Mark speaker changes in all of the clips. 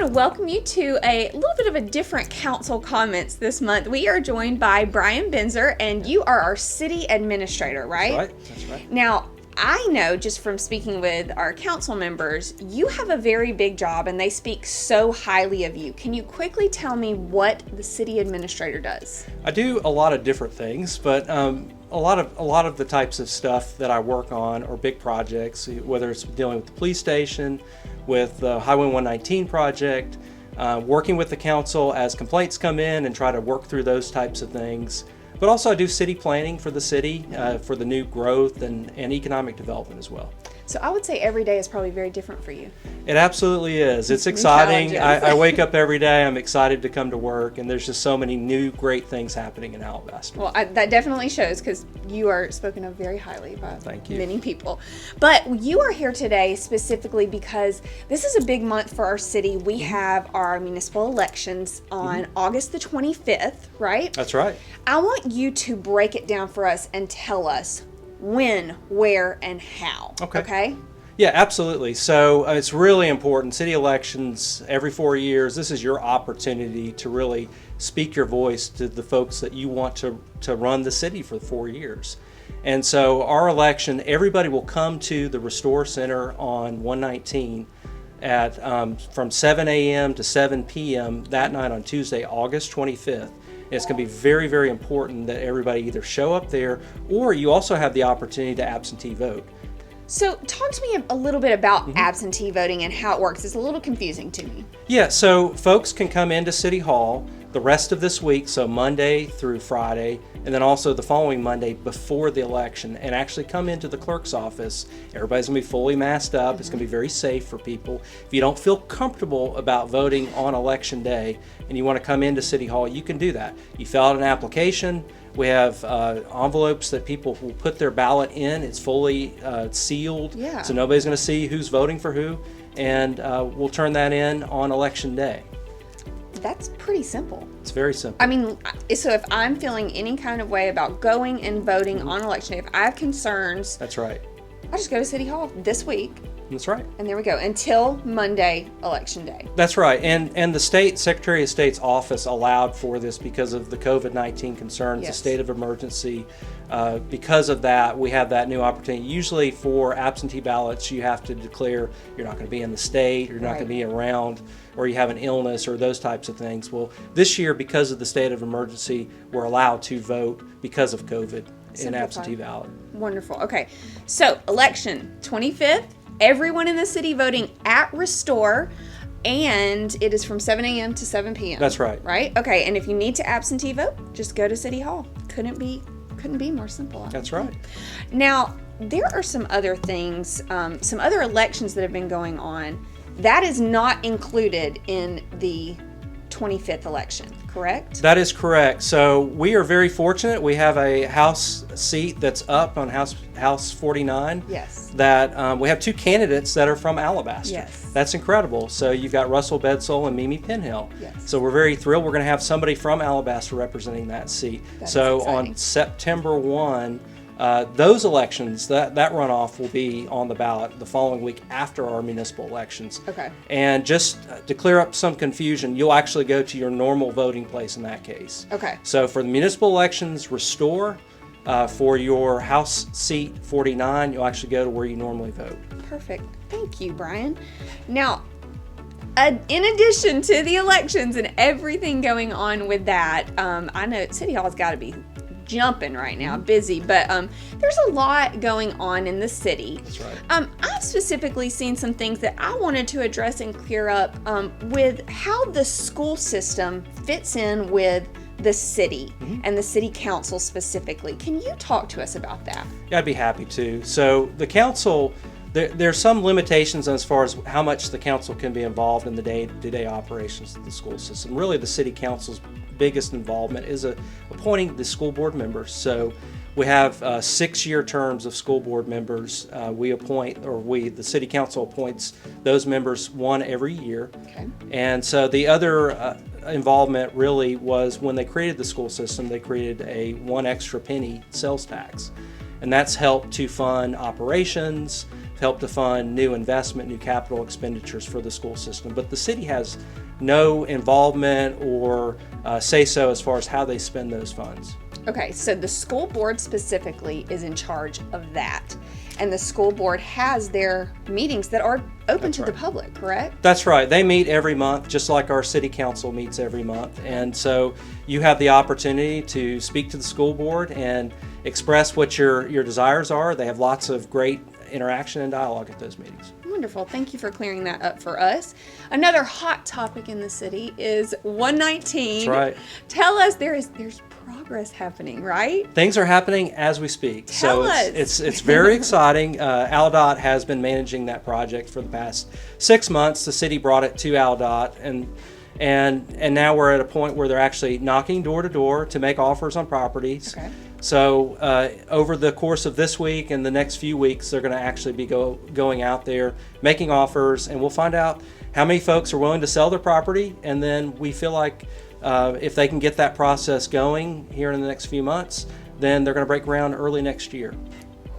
Speaker 1: to welcome you to a little bit of a different council comments this month. We are joined by Brian Binzer, and you are our city administrator, right?
Speaker 2: That's right.
Speaker 1: Now, I know just from speaking with our council members, you have a very big job and they speak so highly of you. Can you quickly tell me what the city administrator does?
Speaker 2: I do a lot of different things, but a lot of the types of stuff that I work on are big projects, whether it's dealing with the police station, with the Highway 119 project, working with the council as complaints come in and try to work through those types of things. But also I do city planning for the city, for the new growth and economic development as well.
Speaker 1: So I would say every day is probably very different for you.
Speaker 2: It absolutely is. It's exciting. I wake up every day. I'm excited to come to work, and there's just so many new great things happening in Alabaster.
Speaker 1: Well, that definitely shows because you are spoken of very highly by many people. But you are here today specifically because this is a big month for our city. We have our municipal elections on August the 25th, right?
Speaker 2: That's right.
Speaker 1: I want you to break it down for us and tell us when, where, and how. Okay?
Speaker 2: Yeah, absolutely. So it's really important. City elections every 4 years. This is your opportunity to really speak your voice to the folks that you want to run the city for 4 years. And so our election, everybody will come to the Restore Center on 119 at from 7 a.m. to 7 p.m. that night on Tuesday, August 25th. It's going to be very, very important that everybody either show up there or you also have the opportunity to absentee vote.
Speaker 1: So talk to me a little bit about absentee voting and how it works. It's a little confusing to me.
Speaker 2: Yeah, so folks can come into City Hall the rest of this week, so Monday through Friday, and then also the following Monday before the election, and actually come into the clerk's office. Everybody's going to be fully masked up. It's going to be very safe for people. If you don't feel comfortable about voting on Election Day and you want to come into City Hall, you can do that. You fill out an application. We have envelopes that people will put their ballot in. It's fully sealed, so nobody's going to see who's voting for who, and we'll turn that in on Election Day.
Speaker 1: That's pretty simple.
Speaker 2: It's very simple.
Speaker 1: I mean, so if I'm feeling any kind of way about going and voting on Election Day, if I have concerns,
Speaker 2: that's right.
Speaker 1: I just go to City Hall this week.
Speaker 2: That's right.
Speaker 1: And there we go, until Monday, Election Day.
Speaker 2: That's right. And the state Secretary of State's office allowed for this because of the COVID-19 concerns, the state of emergency. Because of that, we have that new opportunity. Usually for absentee ballots, you have to declare you're not going to be in the state, you're not going to be around, or you have an illness or those types of things. Well, this year, because of the state of emergency, we're allowed to vote because of COVID in absentee ballot.
Speaker 1: Wonderful. Okay. So election 25th. Everyone in the city voting at Restore, and it is from 7 a.m. to 7 p.m.
Speaker 2: That's right.
Speaker 1: Right? Okay, and if you need to absentee vote, just go to City Hall. Couldn't be more simple.
Speaker 2: That's right.
Speaker 1: Now, there are some other things, some other elections that have been going on. That is not included in the 25th election, correct?
Speaker 2: That is correct. So we are very fortunate. We have a House seat that's up on House 49.
Speaker 1: Yes.
Speaker 2: That we have two candidates that are from Alabaster.
Speaker 1: Yes.
Speaker 2: That's incredible. So you've got Russell Bedsole and Mimi Penhill.
Speaker 1: Yes.
Speaker 2: So we're very thrilled. We're going to have somebody from Alabaster representing that seat. So on September 1, those elections, that runoff will be on the ballot the following week after our municipal elections.
Speaker 1: Okay.
Speaker 2: And just to clear up some confusion, you'll actually go to your normal voting place in that case.
Speaker 1: Okay.
Speaker 2: So for the municipal elections, Restore. For your House seat 49, you'll actually go to where you normally vote.
Speaker 1: Perfect. Thank you, Brian. Now, in addition to the elections and everything going on with that, I know City Hall's got to be jumping right now, busy, but there's a lot going on in the city.
Speaker 2: That's right.
Speaker 1: I've specifically seen some things that I wanted to address and clear up with how the school system fits in with the city and the city council specifically. Can you talk to us about that?
Speaker 2: Yeah, I'd be happy to. So the council, there's some limitations as far as how much the council can be involved in the day-to-day operations of the school system. Really, the city council's biggest involvement is appointing the school board members. So we have 6-year terms of school board members. The city council appoints those members one every year.
Speaker 1: Okay.
Speaker 2: And so the other involvement really was when they created the school system, they created a 1 extra penny sales tax. And that's helped to fund operations, help to fund new investment, new capital expenditures for the school system. But the city has no involvement or say-so as far as how they spend those funds.
Speaker 1: Okay, so the school board specifically is in charge of that. And the school board has their meetings that are open to the public, correct?
Speaker 2: That's right. They meet every month, just like our city council meets every month. And so you have the opportunity to speak to the school board and express what your desires are. They have lots of great interaction and dialogue at those meetings.
Speaker 1: Wonderful. Thank you for clearing that up for us. Another hot topic in the city is 119.
Speaker 2: That's right.
Speaker 1: Tell us, there's progress happening, right?
Speaker 2: Things are happening as we speak.
Speaker 1: Tell us.
Speaker 2: It's very exciting. ALDOT has been managing that project for the past 6 months. The city brought it to ALDOT, and now we're at a point where they're actually knocking door to door to make offers on properties.
Speaker 1: Okay.
Speaker 2: So over the course of this week and the next few weeks, they're going to actually be going out there making offers, and we'll find out how many folks are willing to sell their property, and then we feel like if they can get that process going here in the next few months, then they're going to break ground early next year.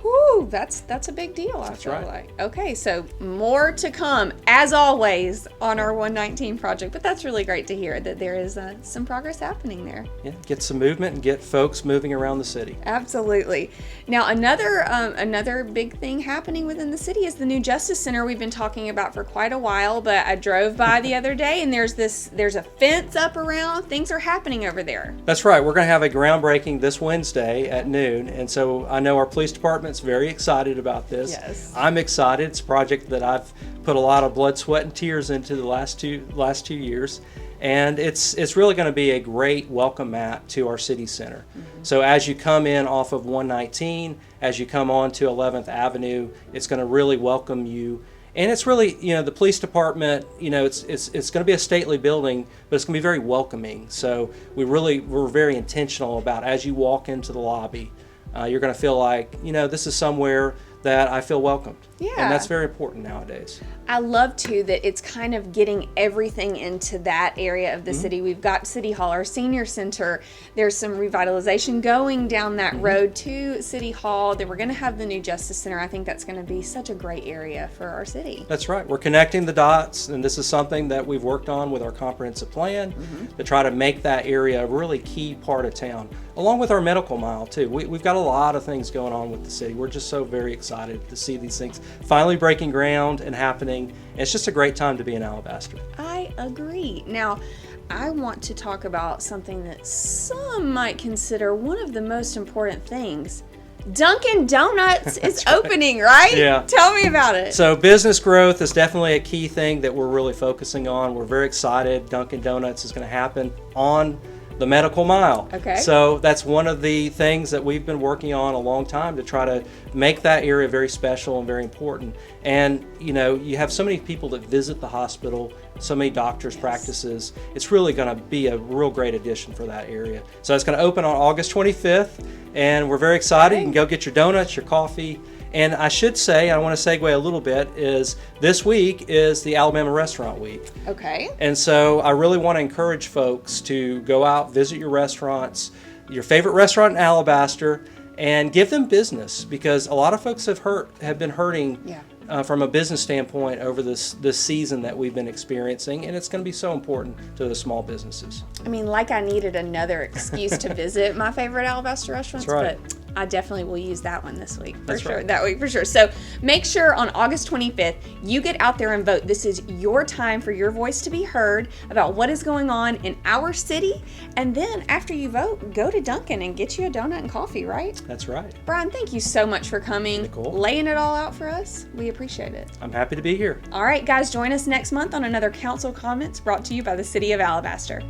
Speaker 1: Whew, that's a big deal, I feel like. Okay, so more to come, as always, on our 119 project. But that's really great to hear that there is some progress happening there.
Speaker 2: Yeah, get some movement and get folks moving around the city.
Speaker 1: Absolutely. Now, another big thing happening within the city is the new Justice Center we've been talking about for quite a while. But I drove by the other day, and there's a fence up around. Things are happening over there.
Speaker 2: That's right. We're going to have a groundbreaking this Wednesday at noon, and so I know our police department's very excited about this.
Speaker 1: Yes.
Speaker 2: I'm excited. It's a project that I've put a lot of blood, sweat, and tears into the last two years, and it's really going to be a great welcome mat to our city center. Mm-hmm. So as you come in off of 119, as you come on to 11th Avenue, it's going to really welcome you. And it's really, the police department, it's going to be a stately building, but it's going to be very welcoming. So we're very intentional about, as you walk into the lobby, you're going to feel like, this is somewhere that I feel welcomed.
Speaker 1: Yeah.
Speaker 2: And that's very important nowadays.
Speaker 1: I love, too, that it's kind of getting everything into that area of the city. We've got City Hall, our senior center. There's some revitalization going down that road to City Hall. Then we're going to have the new Justice Center. I think that's going to be such a great area for our city.
Speaker 2: That's right. We're connecting the dots, and this is something that we've worked on with our comprehensive plan to try to make that area a really key part of town, along with our medical mile, too. We've got a lot of things going on with the city. We're just so very excited to see these things finally breaking ground and happening. It's just a great time to be in Alabaster.
Speaker 1: I agree. Now, I want to talk about something that some might consider one of the most important things. Dunkin' Donuts is opening, right?
Speaker 2: Yeah.
Speaker 1: Tell me about it.
Speaker 2: So business growth is definitely a key thing that we're really focusing on. We're very excited. Dunkin' Donuts is going to happen on the medical mile.
Speaker 1: Okay.
Speaker 2: So that's one of the things that we've been working on a long time to try to make that area very special and very important. And you have so many people that visit the hospital, so many doctors' practices. It's really going to be a real great addition for that area. So it's going to open on August 25th, and we're very excited. You can go get your donuts, your coffee. And I should say, I want to segue a little bit, is this week is the Alabama Restaurant Week.
Speaker 1: Okay.
Speaker 2: And so I really want to encourage folks to go out, visit your restaurants, your favorite restaurant in Alabaster, and give them business, because a lot of folks have been hurting from a business standpoint over this season that we've been experiencing, and it's going to be so important to the small businesses.
Speaker 1: I mean, like I needed another excuse to visit my favorite Alabaster restaurants,
Speaker 2: That's right.
Speaker 1: but I definitely will use that one this week for
Speaker 2: That's
Speaker 1: sure.
Speaker 2: right.
Speaker 1: That week for sure. So make sure on August 25th, you get out there and vote. This is your time for your voice to be heard about what is going on in our city. And then after you vote, go to Dunkin' and get you a donut and coffee, right?
Speaker 2: That's right.
Speaker 1: Brian, thank you so much for coming,
Speaker 2: Nicole,
Speaker 1: laying it all out for us. We appreciate it.
Speaker 2: I'm happy to be here.
Speaker 1: All right, guys, join us next month on another Council Comments brought to you by the City of Alabaster.